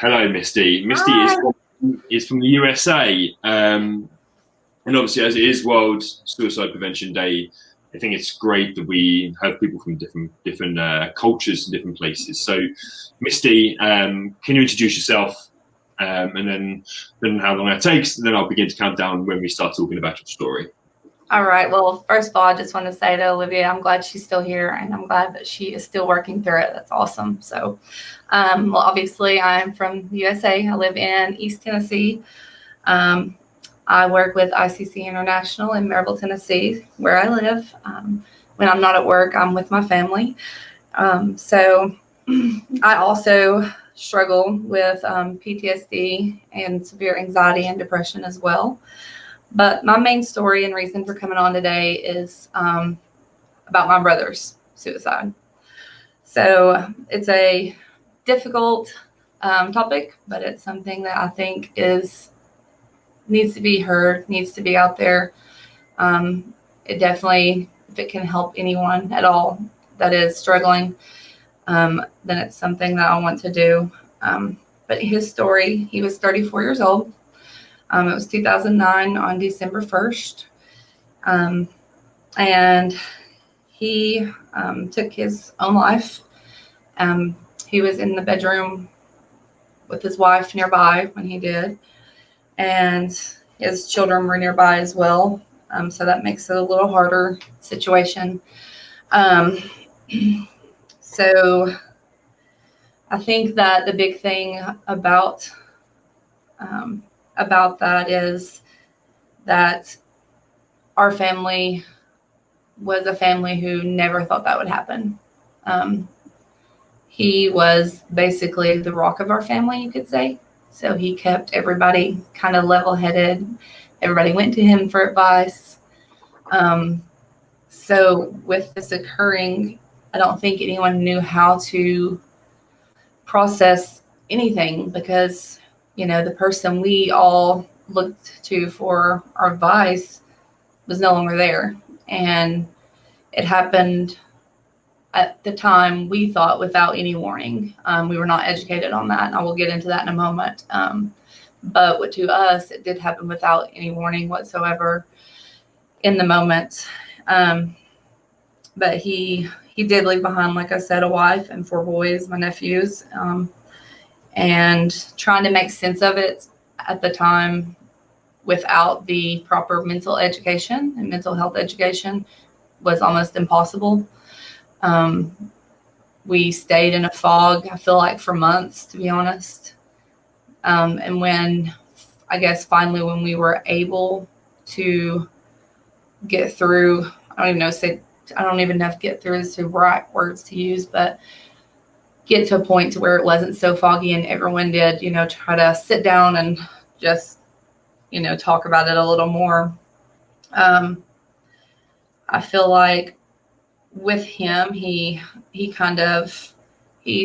Hello, Misty. Misty Hi. is from the USA, and obviously, as it is World Suicide Prevention Day, I think it's great that we have people from different cultures and different places. So, Misty, can you introduce yourself, and then how long that takes? And then I'll begin to count down when we start talking about your story. All right. Well, first of all, I just want to say to Olivia, I'm glad she's still here, and I'm glad that she is still working through it. That's awesome. So, well, obviously, I'm from the USA. I live in East Tennessee. Um, I work with ICC International in Maryville, Tennessee, where I live. When I'm not at work, I'm with my family. So, I also struggle with PTSD and severe anxiety and depression as well. But my main story and reason for coming on today is about my brother's suicide. So it's a difficult topic, but it's something that I think is needs to be heard, needs to be out there. It definitely, if it can help anyone at all that is struggling, then it's something that I want to do. But his story, he was 34 years old. It was 2009 on December 1st. And he took his own life. He was in the bedroom with his wife nearby when he did. And his children were nearby as well. So that makes it a little harder situation. Um, so I think that the big thing about that is that our family was a family who never thought that would happen. Um, he was basically the rock of our family, you could say. So he kept everybody kind of level headed. Everybody went to him for advice. Um, so with this occurring, I don't think anyone knew how to process anything because, the person we all looked to for our advice was no longer there. And it happened at the time we thought without any warning. We were not educated on that. And I will get into that in a moment. But to us, it did happen without any warning whatsoever in the moment. But he did leave behind, like I said, a wife and 4 boys, my nephews, and trying to make sense of it at the time without the proper mental education and mental health education was almost impossible. We stayed in a fog, I feel like, for months, to be honest. And when, I guess, finally, when we were able to get through, I don't even know if get through is the right words to use, but get to a point to where it wasn't so foggy and everyone did, try to sit down and just, talk about it a little more. I feel like with him, he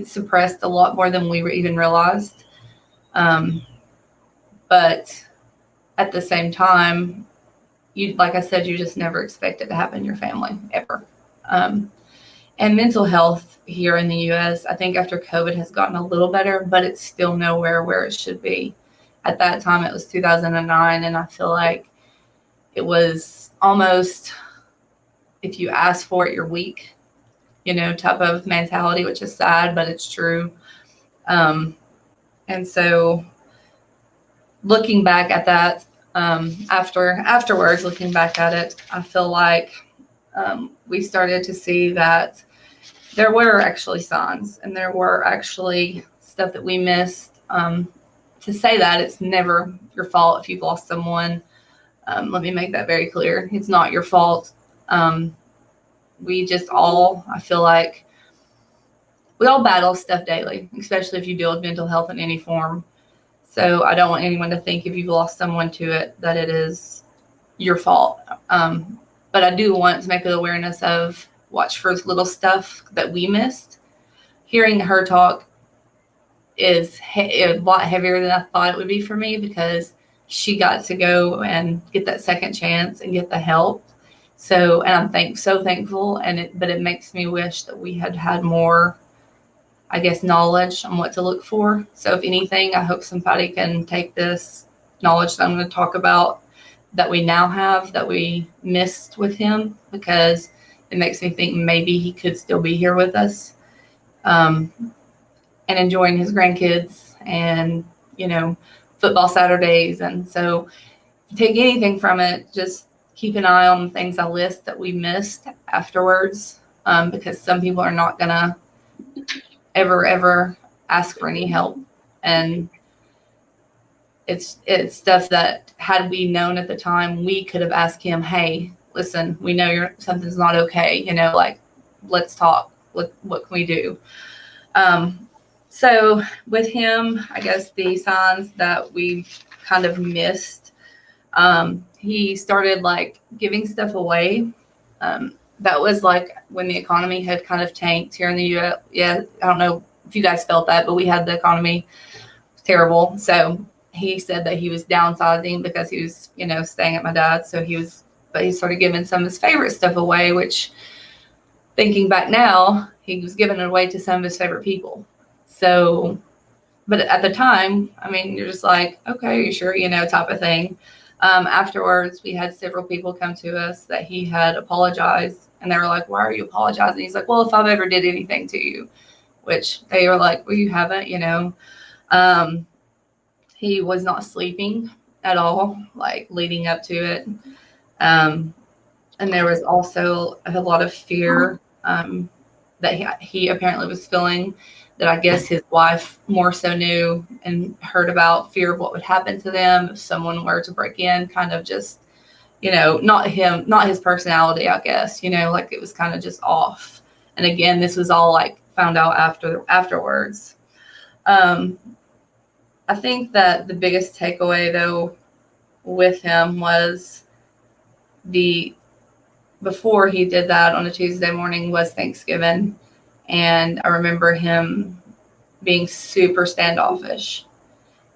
suppressed a lot more than we even realized. But at the same time, like I said, you just never expect it to happen in your family ever. And mental health here in the U.S., I think after COVID has gotten a little better, but it's still nowhere where it should be. At that time, it was 2009, and I feel like it was almost, if you ask for it, you're weak, type of mentality, which is sad, but it's true. And so looking back at that, afterwards, looking back at it, I feel like we started to see that there were actually signs and there were actually stuff that we missed. To say that it's never your fault if you've lost someone. Let me make that very clear. It's not your fault. We just all, I feel like, we all battle stuff daily, especially if you deal with mental health in any form. So I don't want anyone to think if you've lost someone to it that it is your fault. But I do want to make an awareness of watch for little stuff that we missed. Hearing her talk is a lot heavier than I thought it would be for me because she got to go and get that second chance and get the help. So, and I'm so thankful. But it makes me wish that we had had more I guess, knowledge on what to look for. So if anything, I hope somebody can take this knowledge that I'm going to talk about that we now have that we missed with him, because it makes me think maybe he could still be here with us, and enjoying his grandkids and, football Saturdays. And so take anything from it, just keep an eye on the things I list that we missed afterwards, because some people are not going to ever ask for any help. And it's stuff that, had we known at the time, we could have asked him, hey, listen, we know something's not okay, like, let's talk. What can we do? So with him, I guess the signs that we kind of missed, he started like giving stuff away. That was like when the economy had kind of tanked here in the U.S. Yeah, I don't know if you guys felt that, but we had the economy terrible. So he said that he was downsizing because he was, staying at my dad's. But he started giving some of his favorite stuff away, which, thinking back now, he was giving it away to some of his favorite people. So, but at the time, I mean, you're just like, okay, you sure, type of thing. Afterwards, we had several people come to us that he had apologized, and they were like, why are you apologizing? He's like, well, if I've ever did anything to you, which they were like, well, you haven't, He was not sleeping at all, like leading up to it. And there was also a lot of fear that he apparently was feeling, that I guess his wife more so knew and heard about, fear of what would happen to them if someone were to break in, kind of just, not his personality, I guess, like it was kind of just off. And again, this was all like found out afterwards. I think that the biggest takeaway though with him was before he did that on a Tuesday morning was Thanksgiving. And I remember him being super standoffish,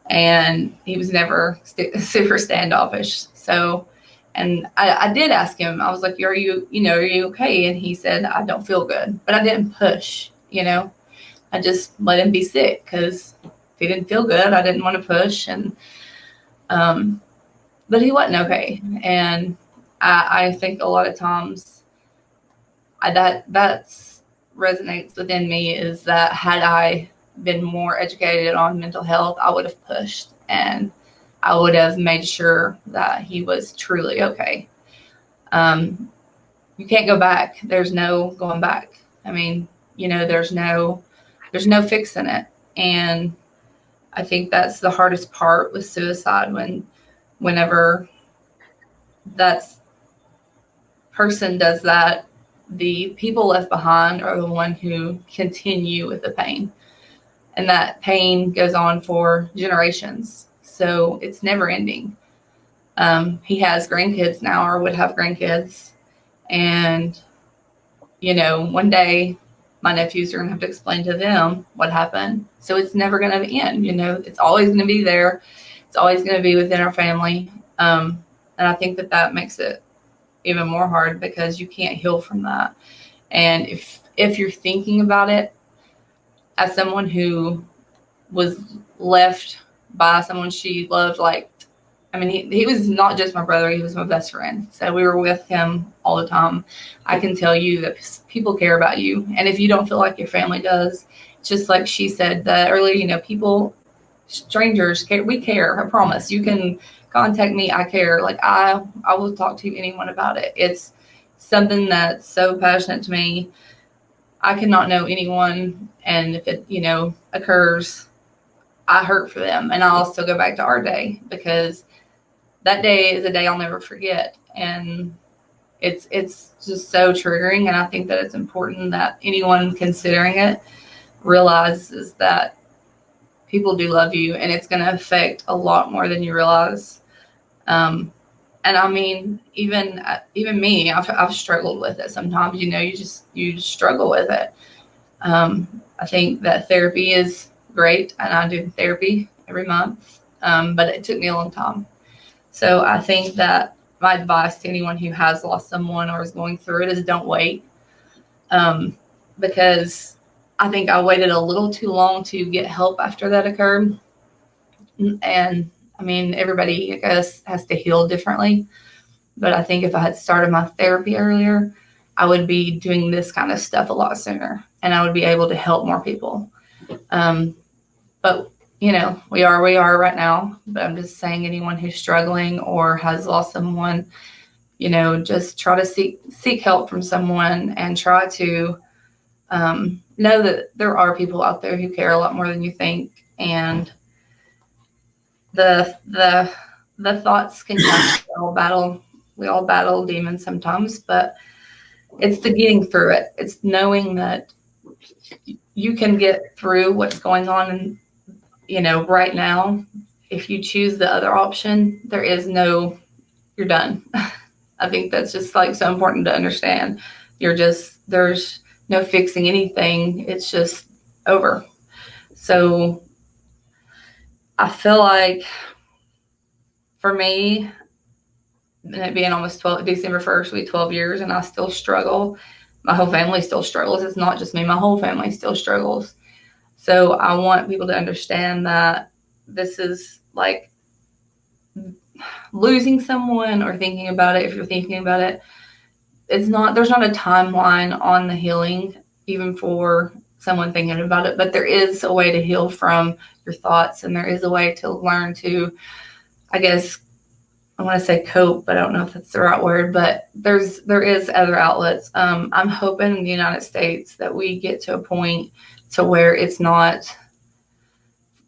and he was never super standoffish. So, and I did ask him, I was like, are you okay? And he said, I don't feel good, but I didn't push, I just let him be sick, because if he didn't feel good, I didn't want to push. And, but he wasn't okay. And I think a lot of times that's resonates within me, is that had I been more educated on mental health, I would have pushed, and I would have made sure that he was truly okay. You can't go back. There's no going back. I mean, there's no fixing it. And I think that's the hardest part with suicide, whenever that person does that, the people left behind are the one who continue with the pain. And that pain goes on for generations. So it's never ending. He has grandkids now, or would have grandkids. And, one day my nephews are going to have to explain to them what happened. So it's never going to end. It's always going to be there. It's always going to be within our family. And I think that makes it even more hard, because you can't heal from that. And if you're thinking about it as someone who was left by someone she loved, like, I mean, he was not just my brother, he was my best friend. So we were with him all the time. I can tell you that people care about you. And if you don't feel like your family does, just like she said that earlier, people, strangers care. We care. I promise. You can contact me. I care. Like, I will talk to anyone about it. It's something that's so passionate to me. I cannot know anyone, and if it, occurs, I hurt for them. And I'll still go back to our day, because that day is a day I'll never forget. And it's just so triggering. And I think that it's important that anyone considering it realizes that people do love you, and it's going to affect a lot more than you realize. And I mean, even me, I've struggled with it sometimes. You just struggle with it. I think that therapy is great, and I do therapy every month. But it took me a long time. So I think that my advice to anyone who has lost someone or is going through it is, don't wait. Because I think I waited a little too long to get help after that occurred. And I mean, everybody, I guess, has to heal differently. But I think if I had started my therapy earlier, I would be doing this kind of stuff a lot sooner, and I would be able to help more people. But we are where we are right now. But I'm just saying, anyone who's struggling or has lost someone, just try to seek help from someone, and try to know that there are people out there who care a lot more than you think. And the thoughts can come. We all battle demons sometimes, but it's the getting through it. It's knowing that you can get through what's going on, right now. If you choose the other option, you're done. I think that's just like so important to understand. There's no fixing anything. It's just over. So I feel like for me, and it being almost December 1st will be 12 years, and I still struggle. My whole family still struggles. It's not just me. My whole family still struggles. So I want people to understand that this is like losing someone or thinking about it. If you're thinking about it, there's not a timeline on the healing, even for someone thinking about it, but there is a way to heal from your thoughts, and there is a way to learn to, I guess, I want to say cope, but I don't know if that's the right word, but there is other outlets. I'm hoping in the United States that we get to a point to where it's not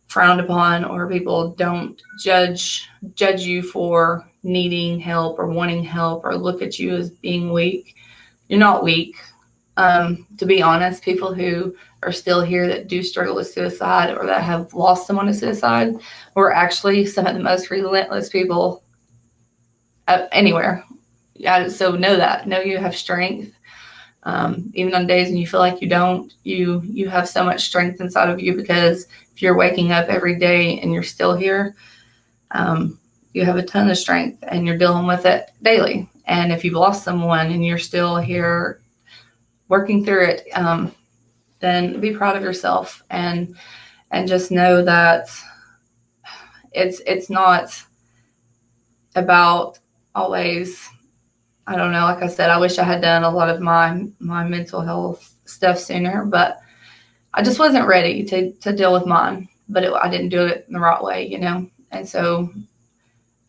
frowned upon, or people don't judge you for needing help or wanting help, or look at you as being weak. You're not weak. To be honest, people who are still here that do struggle with suicide, or that have lost someone to suicide, were actually some of the most relentless people anywhere. Yeah, so know you have strength. Even on days when you feel like you don't, you have so much strength inside of you, because if you're waking up every day and you're still here, you have a ton of strength, and you're dealing with it daily. And if you've lost someone and you're still here working through it, then be proud of yourself, and just know that it's not about always, I don't know, like I said, I wish I had done a lot of my mental health stuff sooner, but I just wasn't ready to deal with mine. But I didn't do it in the right way, And so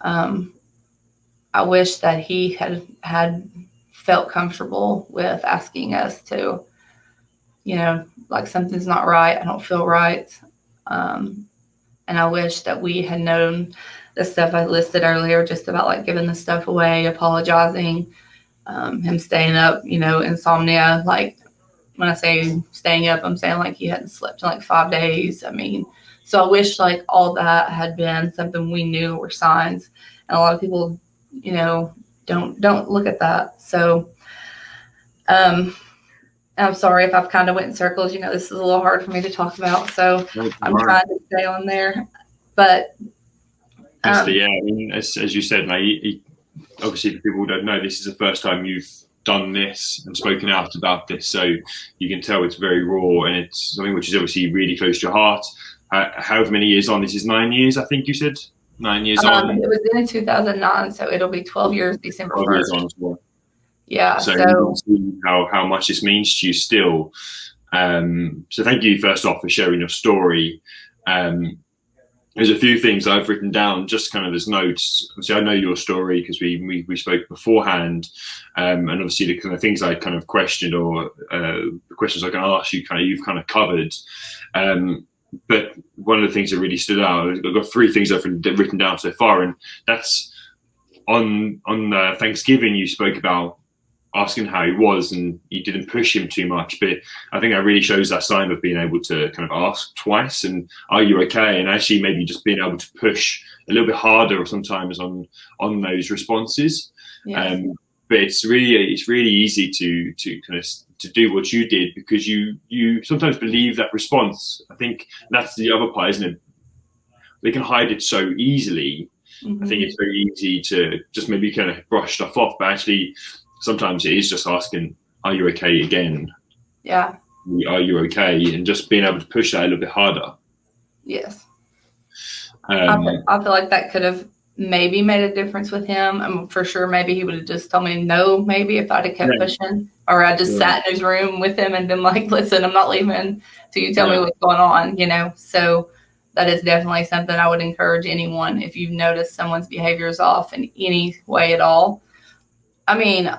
I wish that he had felt comfortable with asking us to, like, something's not right, I don't feel right. And I wish that we had known the stuff I listed earlier, just about like giving the stuff away, apologizing, him staying up, insomnia. Like, when I say staying up, I'm saying like he hadn't slept in like 5 days. I mean, so I wish like all that had been something we knew were signs. And a lot of people, don't look at that. So, I'm sorry if I've kind of went in circles. This is a little hard for me to talk about, so I'm trying to stay on there. But yeah, I mean, as you said, obviously, for people who don't know, this is the first time you've done this and spoken out about this, so you can tell it's very raw, and it's something which is obviously really close to your heart. However many years on? This is 9 years, I think you said. 9 years on. It was in 2009, so it'll be 12 years December 1st. 12 years on as well. Yeah. So you can see how much this means to you still. So thank you first off for sharing your story. There's a few things I've written down, just kind of as notes. Obviously, I know your story because we spoke beforehand, and obviously the kind of things I kind of questioned, or the questions I can ask you, you've kind of covered. But one of the things that really stood out, I've got 3 things I've written down so far, and that's on Thanksgiving. You spoke about asking how he was, and you didn't push him too much, but I think that really shows that sign of being able to kind of ask twice, and are you okay, and actually maybe just being able to push a little bit harder sometimes on those responses. Yes. But it's really easy to kind of to do what you did, because you sometimes believe that response. I think that's the other part, isn't it? They can hide it so easily. Mm-hmm. I think it's very easy to just maybe kind of brush stuff off, but actually sometimes it is just asking, are you okay again? Yeah. are you okay? And just being able to push that a little bit harder. Yes. Um, I feel like that could have maybe made a difference with him. I'm for sure maybe he would have just told me no, maybe if I'd have kept pushing, or I just sat in his room with him and been like, listen, I'm not leaving till you tell me what's going on, you know? So that is definitely something I would encourage anyone. If you've noticed someone's behavior is off in any way at all. I mean,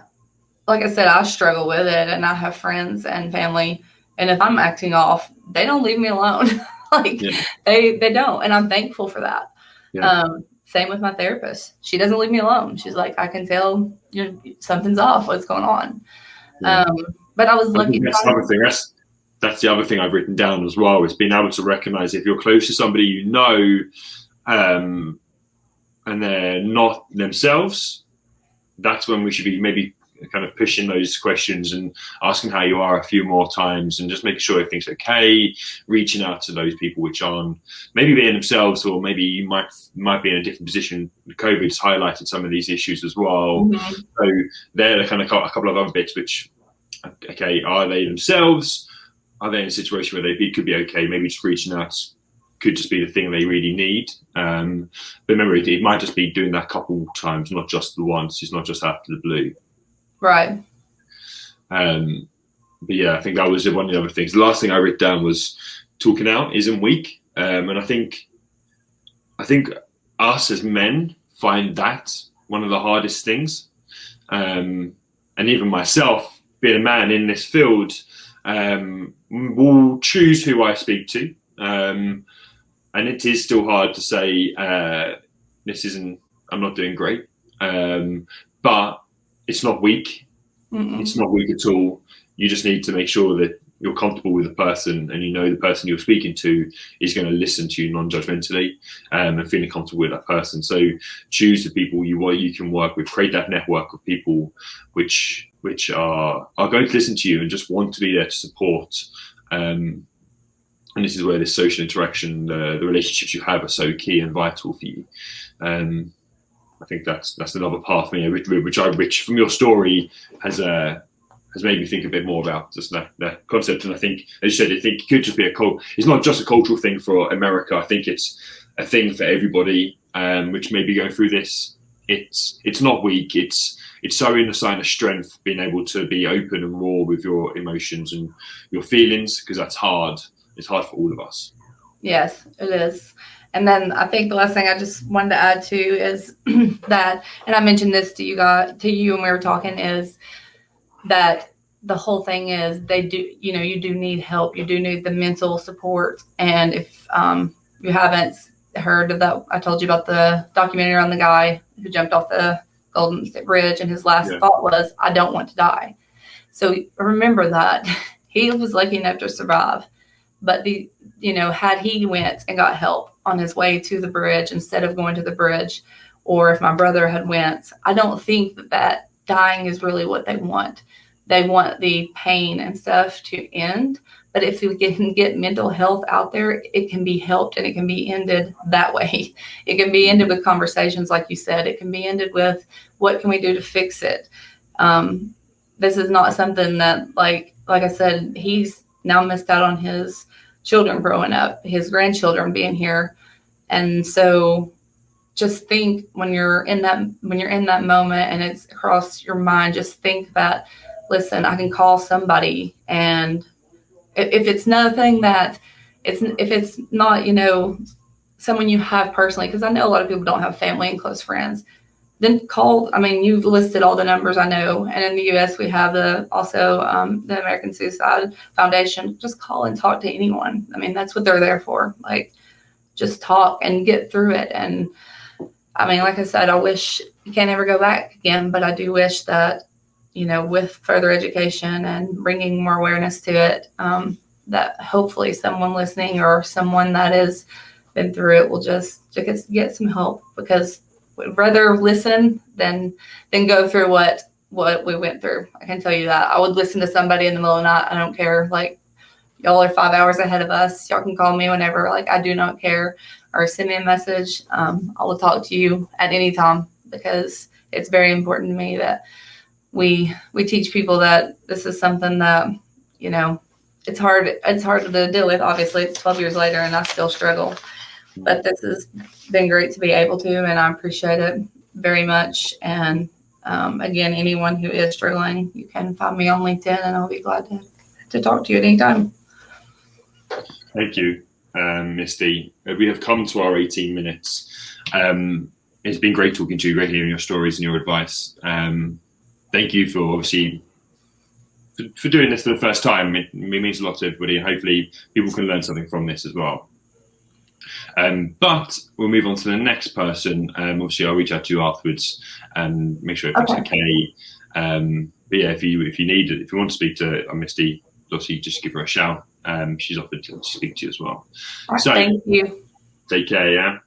like I said, I struggle with it, and I have friends and family, and if I'm acting off, they don't leave me alone. Like they don't, and I'm thankful for that. Same with my therapist. She doesn't leave me alone. She's like, I can tell something's off. What's going on? But I was lucky. That's the other thing I've written down as well, is being able to recognize if you're close to somebody you know, and they're not themselves, that's when we should be maybe kind of pushing those questions and asking how you are a few more times, and just making sure everything's okay, reaching out to those people which aren't maybe being themselves, or maybe you might be in a different position. COVID's highlighted some of these issues as well. So they're kind of a couple of other bits which, okay, are they themselves? Are they in a situation where they could be okay? Maybe just reaching out could just be the thing they really need. But remember, it might just be doing that a couple times, not just the once. It's not just after the blue. Right. But yeah, I think that was one of the other things. The last thing I wrote down was talking out isn't weak. And I think us as men find that one of the hardest things. And even myself, being a man in this field, will choose who I speak to. And it is still hard to say, I'm not doing great. But it's not weak. It's not weak at all. You just need to make sure that you're comfortable with the person, and you know the person you're speaking to is going to listen to you non-judgmentally, and feeling comfortable with that person. So choose the people you can work with. Create that network of people which are going to listen to you and just want to be there to support. And this is where this social interaction, the relationships you have, are so key and vital for you. I think that's another part for me, which from your story has made me think a bit more about just that concept. And I think, as you said, I think it could just be it's not just a cultural thing for America. I think it's a thing for everybody, which may be going through this. It's not weak. It's showing a sign of strength, being able to be open and raw with your emotions and your feelings, because that's hard. It's hard for all of us. Yes, it is. And then I think the last thing I just wanted to add to is that, and I mentioned this to you when we were talking, is that the whole thing is you do need help. You do need the mental support. And if you haven't heard of that, I told you about the documentary on the guy who jumped off the Golden State Bridge, and his last thought was, I don't want to die. So remember that he was lucky enough to survive. But had he went and got help on his way to the bridge instead of going to the bridge, or if my brother had went, I don't think that dying is really what they want. They want the pain and stuff to end. But if we can get mental health out there, it can be helped, and it can be ended that way. It can be ended with conversations, like you said. It can be ended with, what can we do to fix it? This is not something that, like I said, he's now missed out on his children growing up, his grandchildren being here. And so just think, when you're in that moment and it's across your mind, just think that, listen, I can call somebody. And if it's nothing that if it's not, someone you have personally, because I know a lot of people don't have family and close friends, then call. I mean, you've listed all the numbers I know. And in the U.S., we have the American Suicide Foundation. Just call and talk to anyone. I mean, that's what they're there for. Like, just talk and get through it. And I mean, like I said, I wish you can't ever go back again, but I do wish that, with further education and bringing more awareness to it, that hopefully someone listening or someone that has been through it will just get some help, because we'd rather listen than go through what we went through. I can tell you that. I would listen to somebody in the middle of the night. I don't care. Like, y'all are 5 hours ahead of us. Y'all can call me whenever. Like, I do not care. Or send me a message. I will talk to you at any time, because it's very important to me that we teach people that this is something that, it's hard. It's hard to deal with. Obviously, it's 12 years later, and I still struggle. But this has been great to be able to, and I appreciate it very much. And again, anyone who is struggling, you can find me on LinkedIn, and I'll be glad to talk to you at any time. Thank you, Misty. We have come to our 18 minutes. It's been great talking to you, great hearing your stories and your advice. Thank you for obviously for doing this for the first time. It means a lot to everybody, and hopefully people can learn something from this as well. But we'll move on to the next person. Obviously, I'll reach out to you afterwards and make sure everything's okay. But yeah, if you want to speak to Misty, obviously just give her a shout. She's offered to speak to you as well. Right, so, thank you. Take care. Yeah.